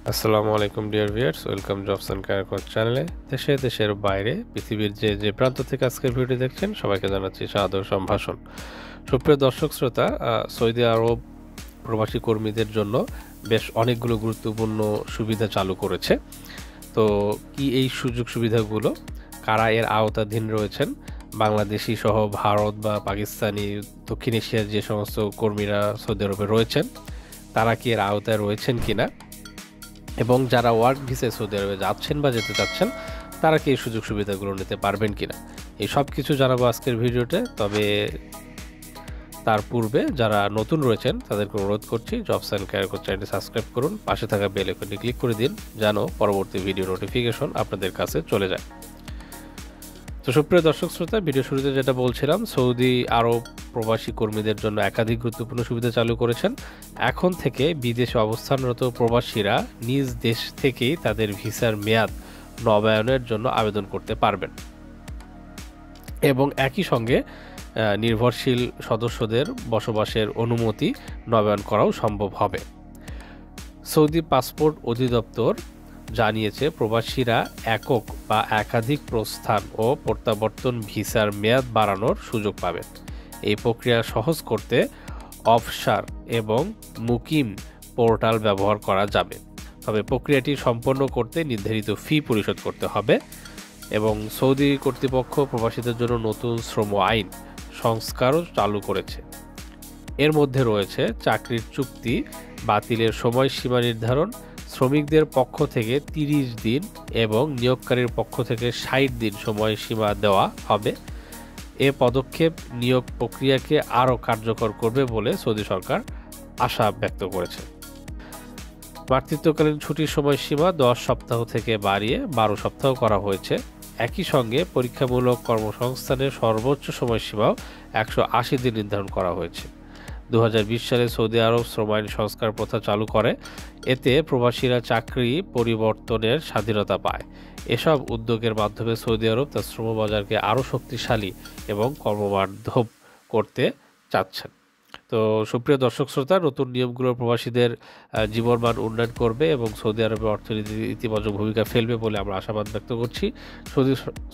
আসসালামু আলাইকুম dear viewers, welcome jobs and career coach চ্যানেলে। দেশের বাইরে পৃথিবীর যে প্রান্ত থেকে আজকের ভিডিওটি দেখছেন সবাইকে জানাচ্ছি সাদর সম্ভাষণ। সুপ্রিয় দর্শক শ্রোতা, সৌদি আরব প্রবাসী কর্মীদের জন্য বেশ অনেকগুলো গুরুত্বপূর্ণ সুবিধা চালু করেছে। তো কি এই সুযোগ সুবিধাগুলো, কারা এর আওতাধীন রয়েছেন, বাংলাদেশি সহ ভারত বা পাকিস্তানি, দক্ষিণ এশিয়ার যে সমস্ত কর্মীরা সৌদি আরবে রয়েছেন তারা কি এর আওতায় রয়েছেন কিনা, এবং যারা ওয়ার্ক ভিসায় সৌদি আরবে যাচ্ছেন বা যেতে চাচ্ছেন তারা কি এই সুযোগ সুবিধাগুলো নিতে পারবেন কিনা, এই সব কিছু জানাবো আজকের ভিডিওতে। তবে তার পূর্বে যারা নতুন রয়েছেন তাদেরকে অনুরোধ করছি জবস অ্যান্ড ক্যারিয়ার কোচ চ্যানেলটি সাবস্ক্রাইব করুন, পাশে থাকা বেল আইকনটি ক্লিক করে দিন যেন পরবর্তী ভিডিও নোটিফিকেশন আপনাদের কাছে চলে যায়। তো সুপ্রিয় দর্শক শ্রোতা, ভিডিও শুরুতে যেটা বলছিলাম, সৌদি আরব প্রবাসী কর্মীদের জন্য একাধিক গুরুত্বপূর্ণ সুবিধা চালু করেছেন। এখন থেকে বিদেশে অবস্থানরত প্রবাসীরা নিজ দেশ থেকেই তাদের ভিসার মেয়াদ নবায়নের জন্য আবেদন করতে পারবেন এবং একই সঙ্গে নির্ভরশীল সদস্যদের বসবাসের অনুমতি নবায়ন করাও সম্ভব হবে। সৌদি পাসপোর্ট অধিদপ্তর জানিয়েছে, প্রবাসীরা একক বা একাধিক প্রস্থান ও প্রত্যাবর্তন ভিসার মেয়াদ বাড়ানোর সুযোগ পাবেন। এই প্রক্রিয়া সহজ করতে অফশার এবং মুকিম পোর্টাল ব্যবহার করা যাবে, তবে প্রক্রিয়াটি সম্পন্ন করতে নির্ধারিত ফি পরিশোধ করতে হবে। এবং সৌদি কর্তৃপক্ষ প্রবাসীদের জন্য নতুন শ্রম আইন সংস্কারও চালু করেছে। এর মধ্যে রয়েছে চাকরির চুক্তি বাতিলের সময়সীমা নির্ধারণ, শ্রমিকদের পক্ষ থেকে 30 দিন এবং নিয়োগকারীর পক্ষ থেকে 60 দিন সময়সীমা দেওয়া হবে। এ পদক্ষেপ নিয়োগ প্রক্রিয়াকে আরও কার্যকর করবে বলে সৌদি সরকার আশা ব্যক্ত করেছে। মাতৃত্বকালীন ছুটির সময়সীমা 10 সপ্তাহ থেকে বাড়িয়ে 12 সপ্তাহ করা হয়েছে। একই সঙ্গে পরীক্ষামূলক কর্মসংস্থানের সর্বোচ্চ সময়সীমাও 180 দিন নির্ধারণ করা হয়েছে। 2020 সালে সৌদি আরব শ্রম আইন সংস্কার প্রথা চালু করে, এতে প্রবাসীরা চাকরি পরিবর্তনের স্বাধীনতা পায়। এসব উদ্যোগের মাধ্যমে সৌদি আরব তার শ্রম বাজারকে আরও শক্তিশালী এবং কর্মবান্ধব করতে চাচ্ছেন। তো সুপ্রিয় দর্শক শ্রোতা, নতুন নিয়মগুলো প্রবাসীদের জীবনমান উন্নয়ন করবে এবং সৌদি আরবের অর্থনীতিতে ইতিবাচক ভূমিকা ফেলবে বলে আমরা আশাবাদ ব্যক্ত করছি।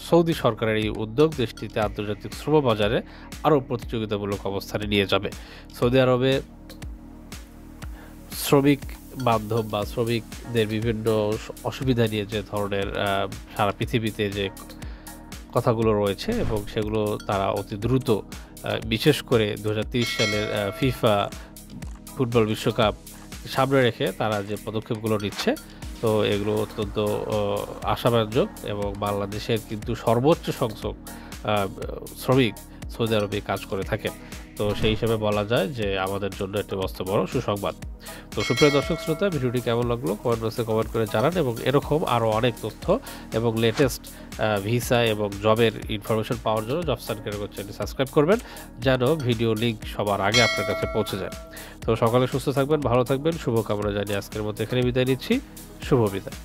সৌদি সরকারের এই উদ্যোগ দেশটিতে আন্তর্জাতিক শ্রম বাজারে আরও প্রতিযোগিতামূলক অবস্থানে নিয়ে যাবে। সৌদি আরবে শ্রমিক বান্ধব বা শ্রমিকদের বিভিন্ন অসুবিধা নিয়ে যে ধরনের সারা পৃথিবীতে যে কথাগুলো রয়েছে এবং সেগুলো তারা অতি দ্রুত, বিশেষ করে 2030 সালের ফিফা ফুটবল বিশ্বকাপ সামনে রেখে তারা যে পদক্ষেপগুলো নিচ্ছে, তো এগুলো অত্যন্ত আশাব্যঞ্জক এবং বাংলাদেশের কিন্তু সর্বোচ্চ সংখ্যক শ্রমিক সৌদি আরবে কাজ করে থাকে। তো সেই হিসেবে বলা যায় যে আমাদের জন্য একটা মস্ত বড় সুসংবাদ। তো সুপ্রিয় দর্শক শ্রোতা, ভিডিওটি কেমন লাগলো কমেন্ট বক্সে কমেন্ট করে জানান এবং এরকম আরও অনেক তথ্য এবং লেটেস্ট ভিসা এবং জবের ইনফরমেশন পাওয়ার জন্য জবস অ্যান্ড ক্যারিয়ার কোচ চ্যানেলটি সাবস্ক্রাইব করবেন যেন ভিডিও লিঙ্ক সবার আগে আপনার কাছে পৌঁছে যায়। তো সকালে সুস্থ থাকবেন, ভালো থাকবেন, শুভকামনা জানিয়ে আজকের মতো এখানে বিদায় নিচ্ছি। শুভ বিদায়।